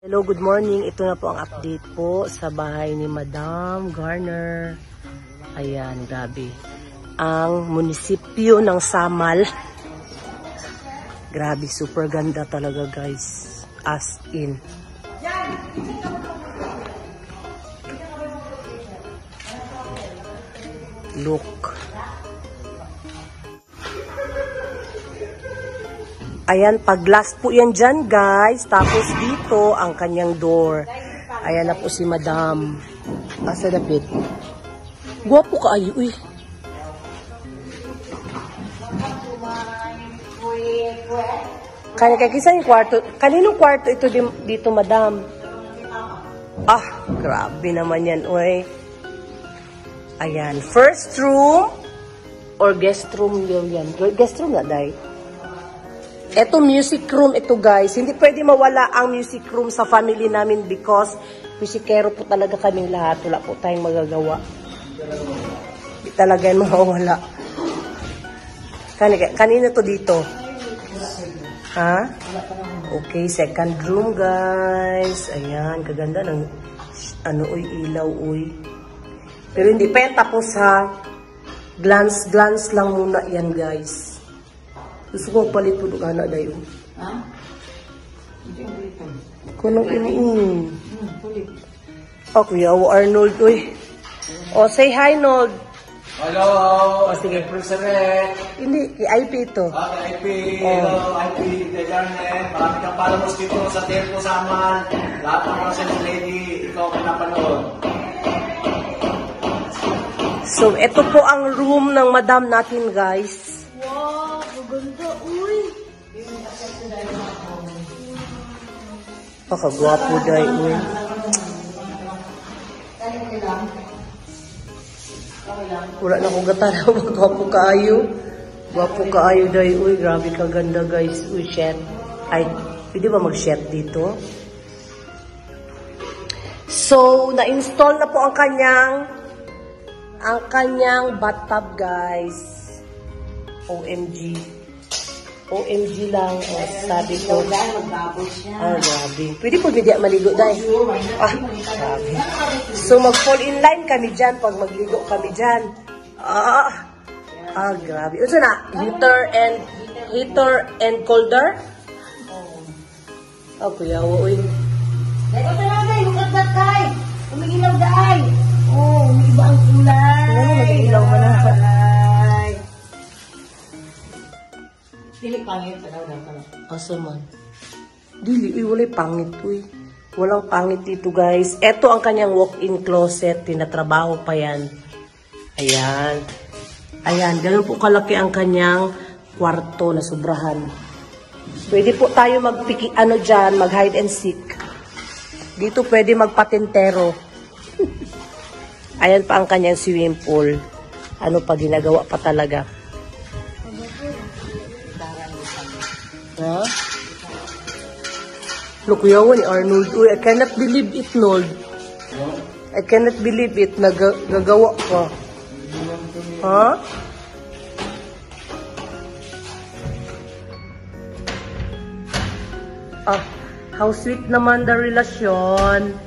Hello, good morning. Ito na po ang update po sa bahay ni Madam Garner. Ayan, grabe. Ang munisipyo ng Samal. Grabe, super ganda talaga guys. As in. Look. Ayan, pag-glass po yan dyan, guys. Tapos dito, ang kanyang door. Ayan na po si Madam. Asa dapit. Guwapo ka ayo, uy. Kisa yung kwarto. Kaninong kwarto ito dito, Madam? Ah, grabe naman yan, uy. Ayan, first room or guest room yan. Guest room na, day. Ito music room ito guys. Hindi pwede mawala ang music room sa family namin because musikero po talaga kaming lahat. Wala po tayong magagawa. Hindi talaga yan mawawala. Kanina to dito? Ha? Okay, second room guys. Ayan, kaganda ng ilaw uy. Pero hindi pa yan tapos ha. Glance lang muna yan guys. Gusto ko palit po doon anak dayo. Ha? Kunong ini. Palit. Oh, Kuya Arnold, uy. Oh, say hi, Nold. Hello. Oh, sige. President. Hindi, IP ito. IP. Hello, IP. Dejarnet. Marami kang followers dito sa Tempo Saman. Lahat ng mga sales lady, ikaw pinapanood. So, ito po ang room ng madam natin, guys. Wow, maganda, uy. Pakagwapo dahi, uy. Wala na kong gatana, magwapo kaayo. Gwapo kaayo dahi, uy. Grabe kaganda, guys. Uy, shed. Ay, pwede ba mag-shed dito? So, na-install na po ang kanyang bathtub, guys. OMG. OMG lang. Oh, sabi ko. Ah, grabe. Pwede po hindi maligo, day. Ah, grabe. So, mag-fall in line kami dyan pag magligo kami dyan. Grabe. Ito na, heater and colder? Oh, kuya, uy. Dahil ito na, day. Lukat na, day. Umigilaw, day. Oh, umiiba ang kulay. Oo, mag-ilaw mo na. Dili pangit sa daw ka. Asa man? Dili, uy, walay pangit, uy. Walang pangit dito, guys. Ito ang kanyang walk-in closet. Tinatrabaho pa yan. Ayan. Ayan, ganun po kalaki ang kanyang kwarto na sobrahan. Pwede po tayo mag-hide and seek. Dito pwede magpatintero. Ayan pa ang kanyang swimming pool. Ano pa, ginagawa pa talaga. Ha? Look, yawan ni Arnold. Uy, I cannot believe it, Nold. I cannot believe it. Nagagawa ka. Ha? Ah, how sweet naman the relasyon.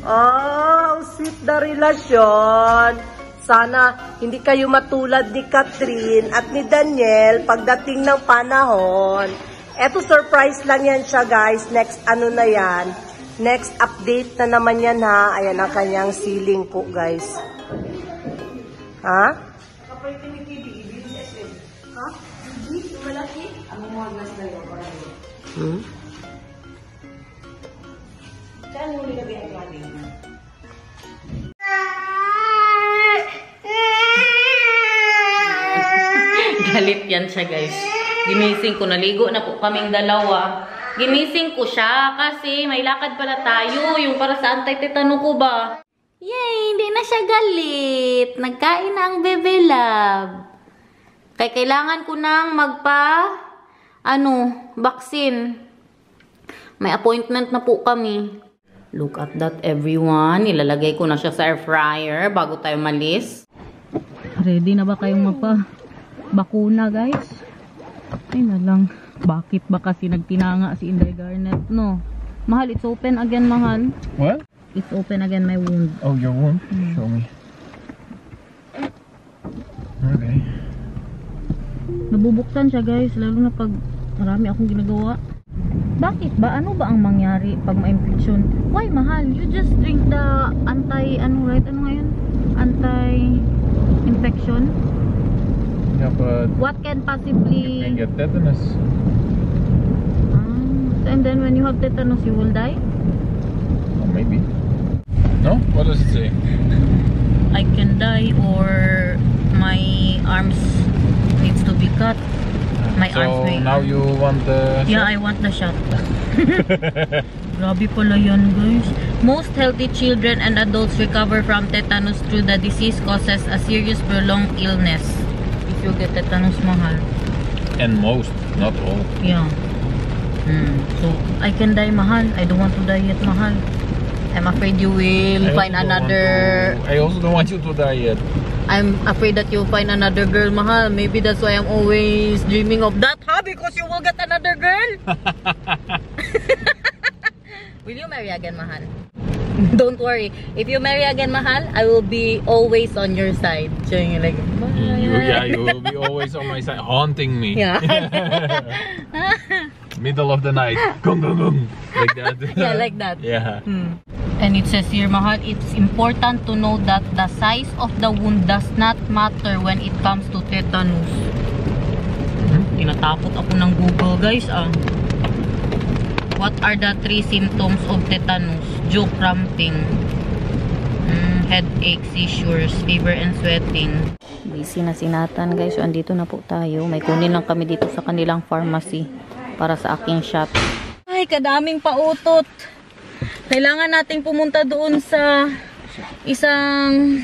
Oh, how sweet the relasyon. Sana hindi kayo matulad ni Catherine at ni Daniel pagdating ng panahon. Eto, surprise lang yan siya, guys. Next, na yan? Next update na naman yan, ha? Ayan ang kanyang ceiling po, guys. Ha? Ha? Hindi? Malaki? Ang mga mas na yun. Saan mo nilagay ang klaring? Galit yan siya, guys. Ginising ko, naligo na po kaming dalawa. Ginising ko siya kasi may lakad pala tayo. Yung para sa anti-tetano ko ba? Yay! Hindi na siya galit. Nagkain na ang bebe love. Kaya kailangan ko nang vaccine. May appointment na po kami. Look at that, everyone. Ilalagay ko na siya sa air fryer bago tayo malis. Ready na ba kayong bakuna, guys? Ay na lang. Bakit ba kasi nagtinanga si Inday Garnet, no? Mahal, it's open again, mahal. What? It's open again, my wound. Oh, your wound? Show me. Okay. Nabubuksan siya, guys. Lalo na pag marami akong ginagawa. Bakit ba? Ano ba ang mangyari pag ma-infection? Why, mahal? You just drink the right? Ano ngayon? Anti-infection? Yeah, but What can you possibly... can get tetanus. And then when you have tetanus, you will die? Oh, maybe. No? What does it say? I can die or my arms needs to be cut. My arms So may... now you want the... Yeah, I want the shot. Grabe pala yan, guys. Most healthy children and adults recover from tetanus through the disease causes a serious prolonged illness. If you get tetanus, mahal. And most, not all. Yeah. So, I can die, mahal. I don't want to die yet, mahal. I'm afraid you will find another... I also don't want you to die yet. I'm afraid that you'll find another girl, mahal. Maybe that's why I'm always dreaming of that, ha? Because you will get another girl. Will you marry again, mahal? Don't worry. If you marry again, mahal, I will be always on your side. Showing you like... You will be always on my side, haunting me. Yeah. Middle of the night. Gung, gung, gung. Like that. Yeah, like that. Yeah. And it says here, mahal, it's important to know that the size of the wound does not matter when it comes to tetanus. Tinatakot ako ng Google, guys, ah. What are the 3 symptoms of tetanus? Jaw cramping, headache, seizures, fever, and sweating. Busy na si Nathan, guys. So, andito na po tayo. May kunin lang kami dito sa kanilang pharmacy para sa aking shot. Ay, kadaming pautot. Kailangan nating pumunta doon sa isang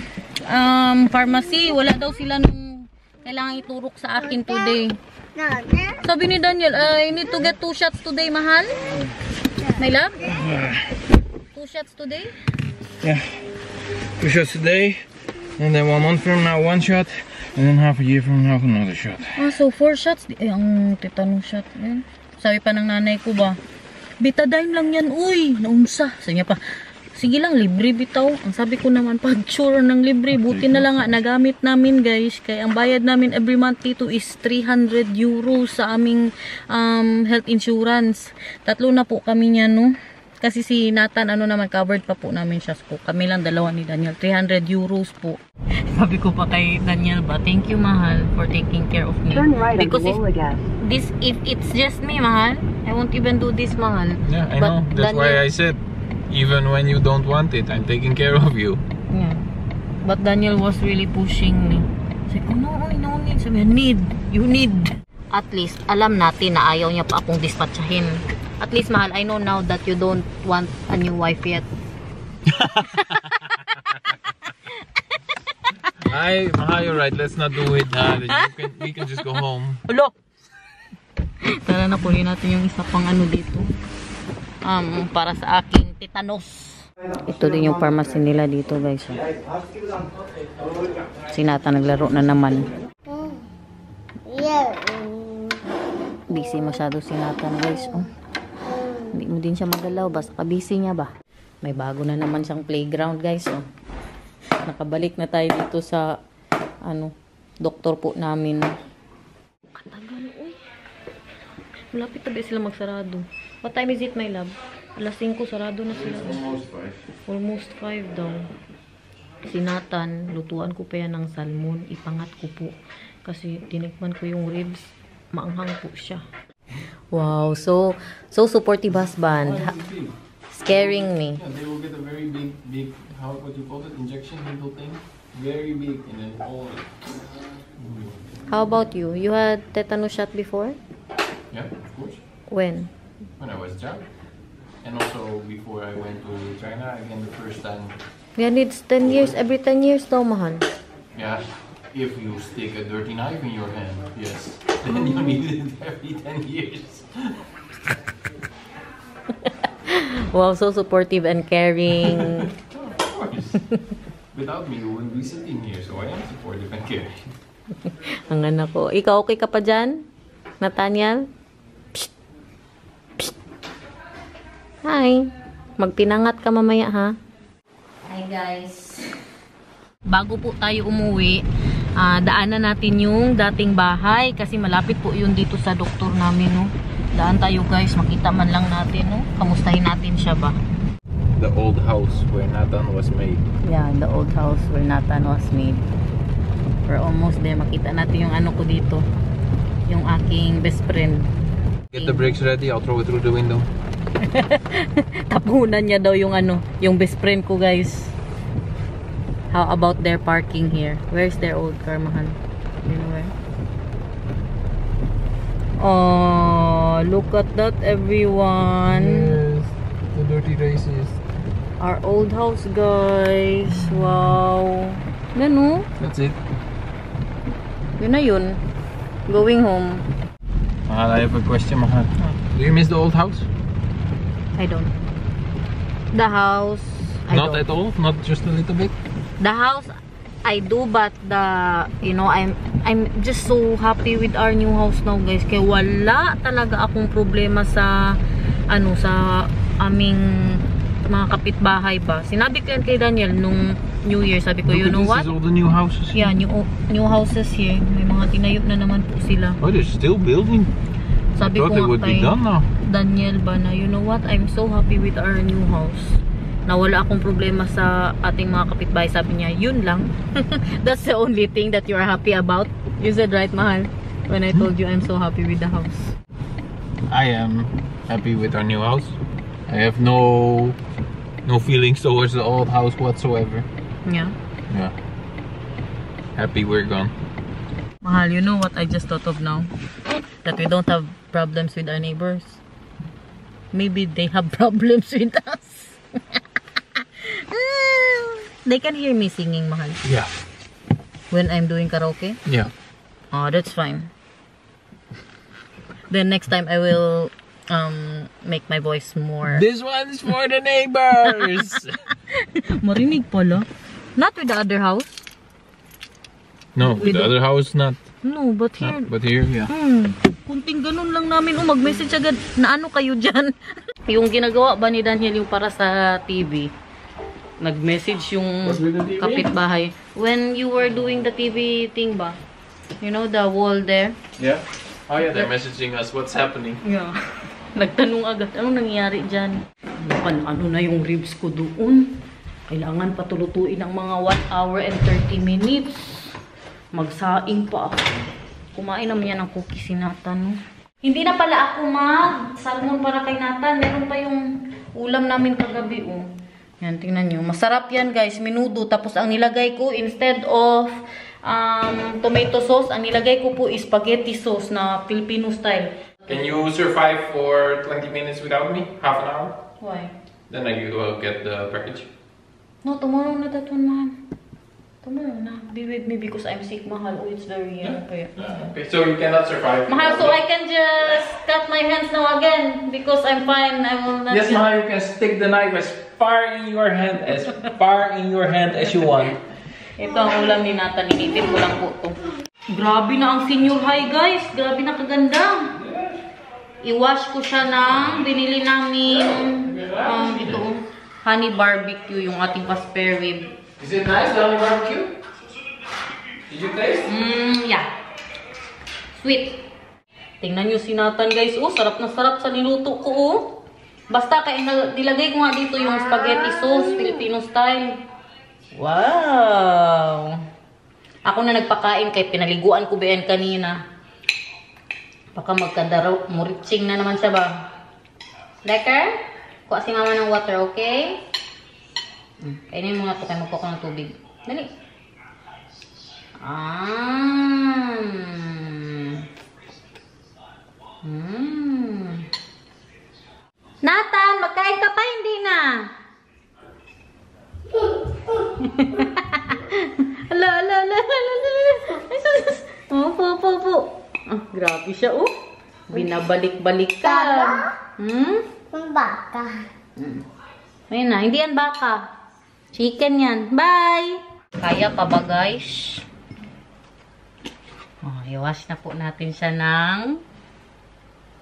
pharmacy. Wala daw sila nung kailangan iturok sa akin today. Sabi ni Daniel, I need to get 2 shots today, mahal. My love? 2 shots today? Yeah. 2 shots today. And then 1 month from now, 1 shot. And then half a year from now, another shot. So 4 shots. Eh, ang tetanus shot. Eh. Sabi pa ng nanay ko ba, Betadine lang yan, uy. Naunsa. Sabi niya pa, sige lang, libre bitaw. Ang sabi ko naman, pag sure ng libre, buti na lang nga, nagamit namin, guys. Kaya ang bayad namin every month dito is 300 euros sa aming health insurance. 3 na po kami niya, no? Kasi si Nathan, naman, covered pa po namin siya. So, kami lang dalawa ni Daniel. 300 euros po. Sabi ko pa kay Daniel ba, thank you, mahal, for taking care of me. Turn right Because if it's just me, mahal, I won't even do this, mahal. Yeah, I know. That's Daniel, why I said, even when you don't want it, I'm taking care of you. yeah. But Daniel was really pushing me. Sabi ko, no need. Sabi niya, you need. At least, alam natin na ayaw niya pa akong dispatchahin. At least, mahal, I know now that you don't want a new wife yet. Mahal, you're right. Let's not do it. We can just go home. Ulo! Tara na, punin natin yung isa pang dito. Para sa aking tetanus. Ito din yung pharmacy nila dito, guys. Si Nathan naglaro na naman. Busy masyado si Nathan, guys. Hindi mo din siya magalaw. Basta kabisi niya ba? May bago na naman siyang playground, guys. Nakabalik na tayo dito sa doktor po namin. Katagal, uy. Malapit na ba sila magsarado? What time is it, my love? Alas 5, sarado na sila. Almost 5 daw. Si Nathan, lutuan ko pa yan ng salmon. Ipangat ko po. Kasi tinikman ko yung ribs. Maanghang po siya. Wow, so supportive husband. Scaring me. Yeah, they will get a very big, what you call it, injection needle thing. Very big, and then all. How about you? You had tetanus shot before? Yeah, of course. When? When I was a child. And also before I went to China, again the first time. Yeah, it's 10 years. Every 10 years daw, mahal. Yeah, if you stick a dirty knife in your hand, yes. Then you need it every 10 years. Wow, so supportive and caring. Of course. Without me, you wouldn't be sitting here, so I am supportive and caring. Ang anak ko. Ikaw okay ka pa dyan? Nathaniel? Psst. Psst. Hi. Magpinangat ka mamaya, ha? Hi, guys. Bago po tayo umuwi, daanan natin yung dating bahay kasi malapit po yun dito sa doktor namin, no? Daan tayo, guys. Makita man lang natin, no? Kamustahin natin siya ba? The old house where Nathan was made. Yeah, the old house where Nathan was made. We're almost there. Makita natin yung ano ko dito. Yung aking best friend. Get the brakes ready, I'll throw it through the window. Tapunan niya daw yung ano, yung best friend ko, guys. How about their parking here? Where's their old car, mahal? You know where? Oh, look at that, everyone. Yes, the dirty races. Our old house, guys. Wow. Ano? That's it. Yun na yun. Going home. Mahal, I have a question, Mahal. Do you miss the old house? I don't. The house, I Not don't. at all? Not just a little bit? The house, I do, but I'm just so happy with our new house now, guys. Kaya wala talaga akong problema sa sa aming mga kapitbahay ba. Sinabi ko yan kay Daniel nung New Year. Sabi ko, you know what? This is all the new houses. Yeah, new houses here. May mga tinayo na naman po sila. Oh, they're still building. Sabi Thought ko it would be done now. Daniel ba na, you know what? I'm so happy with our new house. Na wala akong problema sa ating mga kapitbahay. Sabi niya, yun lang. That's the only thing that you are happy about. You said right, mahal? When I told you I'm so happy with the house. I am happy with our new house. I have no feelings towards the old house whatsoever. Yeah. Yeah. Happy we're gone. Mahal, you know what I just thought of now? That we don't have problems with our neighbors. Maybe they have problems with us. They can hear me singing, mahal. Yeah. When I'm doing karaoke. Yeah. Oh, that's fine. Then next time I will make my voice more. This one's for the neighbors. Marinig pala. Not with the other house. No, with the other house not. No, but here. No, but here, yeah. Kunting ganun lang namin. Mag-message agad na ano kayo dyan. Yung ginagawa ba ni Daniel yung para sa TV? Nag-message yung kapitbahay. When you were doing the TV thing ba? You know, the wall there? Yeah. Oh yeah, they're messaging us what's happening. Yeah. Nagtanong agad, anong nangyari dyan? Ano na yung ribs ko doon? Kailangan patulutuin ng mga 1 hour and 30 minutes. Magsaing pa ako. Kumain naman yan ng cookies si Nathan. Hindi na pala ako mag-salmon para kay Nathan. Meron pa yung ulam namin kagabi. Oh. Yan, tingnan nyo. Masarap yan, guys. Menudo. Tapos ang nilagay ko, instead of tomato sauce, ang nilagay ko po is spaghetti sauce na Filipino style. Can you survive for 20 minutes without me? Half an hour? Why? Then I will get the package. No, tomorrow na that one, ma'am. Tomorrow na. Be with me because I'm sick, mahal. Oh, it's very okay. Okay, so you cannot survive. Mahal, so I can just cut my hands now again because I'm fine. I will not. Yes, Mahal, you can stick the knife as far in your hand as you want. Ito ang ulam ni Nathan. Inipin ko lang po ito. Grabe na ang senior high, guys. Grabe na kaganda. I-wash ko siya ng binili namin ito, honey barbecue, yung ating pa-spare rib. Is it nice, the honey barbecue? Did you taste? Yeah. Sweet. Tingnan nyo si Nathan, guys. Oh, sarap na sarap sa niluto ko, oh. Basta, kaya nilagay ko nga dito yung spaghetti sauce, Filipino style. Wow! Ako na nagpakain kay pinaliguan ko ba yan kanina. Baka magkadaraw, muritsing na naman siya ba? Lekker? Kuha si mama ng water, okay? Kainin mo nga ito kayo magkuha ng tubig. Dali. Nathan, magkain ka pa, hindi na? Ala. Opo. Grabe siya, oh. Binabalik-balik ka. Ang baka. Ayun na, hindi yan baka. Chicken yan. Bye! Kaya pa ba, guys? Oh, i-wash na po natin siya ng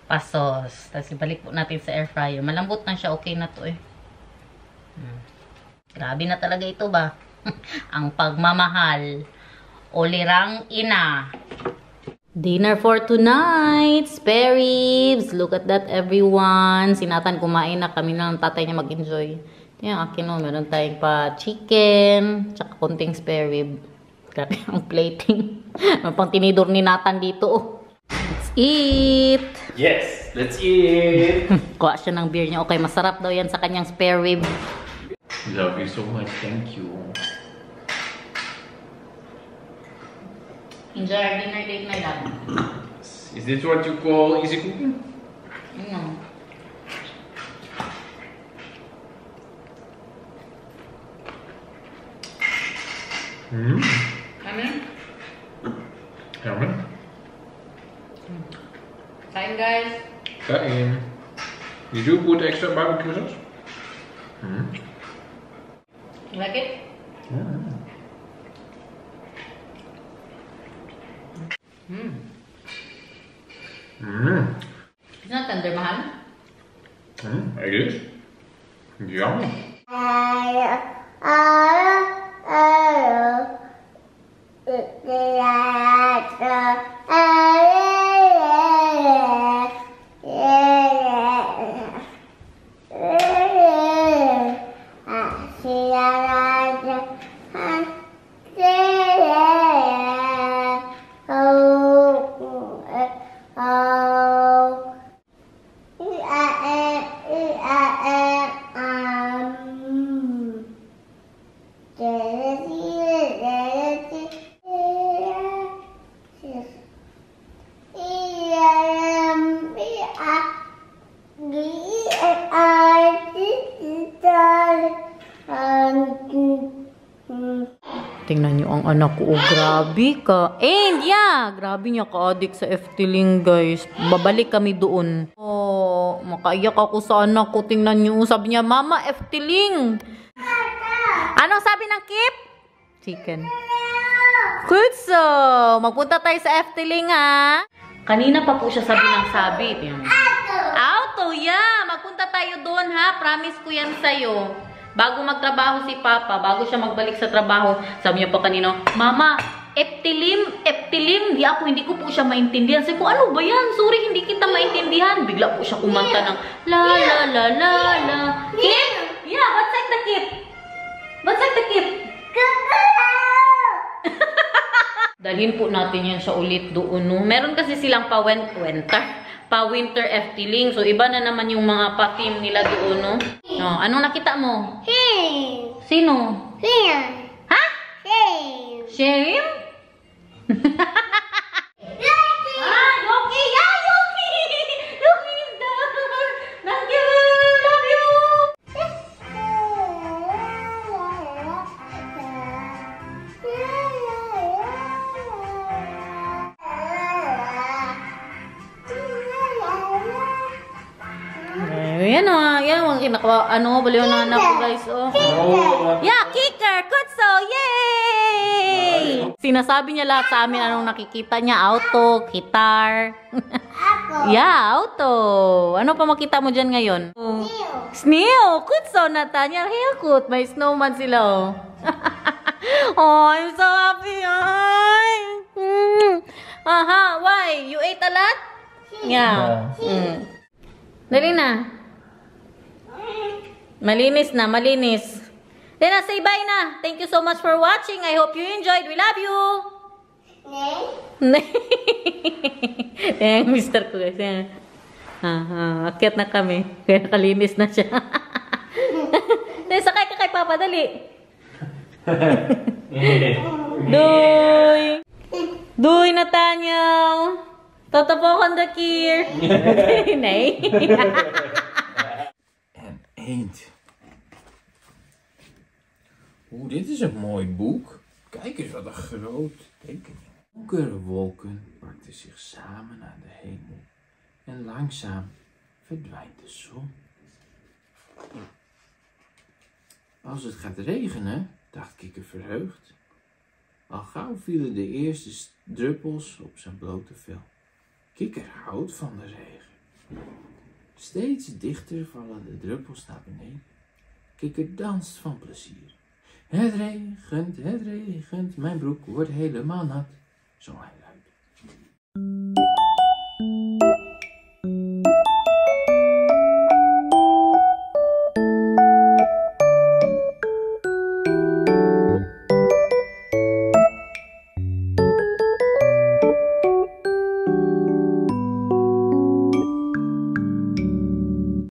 Pasos. Tapos ibalik po natin sa air fryer. Malambot na siya. Okay na to eh. Grabe na talaga ito ba? Ang pagmamahal. Olirang ina. Dinner for tonight. Spare ribs. Look at that everyone. Sinatan kumain na. Kami na ng tatay niya mag-enjoy. Yung akin o. Meron tayong pa chicken. Tsaka konting spare rib. Grabe ang plating. Ang pang tinidor ni Nathan dito oh. Let's eat! Yes, let's eat! Kuha siya ng beer niya. Okay, masarap daw yan sa kanyang spare rib. Love you so much, thank you. Enjoy our dinner date, my love. Is this what you call easy cooking? Mm. Amen? Herman? Kain, guys. Kain. Did you put extra barbecue sauce? You like it? It's not tender, mahal. It is. Yummy. Tingnan niyo ang anak ko. Oh, grabe ka. And yeah, grabe niya ka-addict sa FT-Ling, guys. Babalik kami doon. Oh, makaiyak ako sa anak ko. Tingnan niyo. Sabi niya, Mama, FT-Ling. Anong sabi ng Kip? Chicken. Kutso, magpunta tayo sa FT-Ling, ha? Kanina pa po siya sabi ng sabi. Auto, yeah. Magpunta tayo doon, ha? Promise ko yan sa'yo. Bago magtrabaho si Papa, bago siya magbalik sa trabaho, sabi niya pa kanina, Mama, Eptilim, hindi ko po siya maintindihan. Sabi ko, ano ba yan? Sorry, hindi kita maintindihan. Bigla po siya kumanta ng la la la la la. Kip? Yeah, what's like the Kip? What's like the Kip? Dalhin po natin yan siya ulit doon. No? Meron kasi silang pa-winter FT-Ling. So, iba na naman yung mga pa-team nila doon, no? No, anong nakita mo? Sino? Ha? Shame? Ah, Yoki! Yeah, Yoki! Yoki is there! Thank you! Love you! Yan o, yan ang baliw ng anak ko, guys, oh. Yeah, kicker, kutso, yay! Sinasabi niya lahat sa amin anong nakikita niya, auto, guitar. Yeah, auto. Ano pa makita mo dyan ngayon? Snail, kutso, Nathaniel, haircut. May snowman sila, oh. Oh, I'm so happy, ay. Aha, why? You ate a lot? Yeah. Dali na. Malinis na, malinis. Then say bye na. Thank you so much for watching. I hope you enjoyed. We love you. Ayan, mister ko guys. Akyat na kami. Kaya kalinis na siya. Then sakay ka kay Papa, dali. Doy. Doy, Nathaniel. Tatapokan the kier. Nee. En eend. Oeh, dit is een mooi boek. Kijk eens wat een groot tekening. Donkere wolken pakten zich samen naar de hemel. En langzaam verdwijnt de zon. Als het gaat regenen, dacht Kikker verheugd. Al gauw vielen de eerste druppels op zijn blote vel. Kikker houdt van de regen. Steeds dichter vallen de druppels naar beneden. Kikker danst van plezier. Het regent, mijn broek wordt helemaal nat, zong hij luid.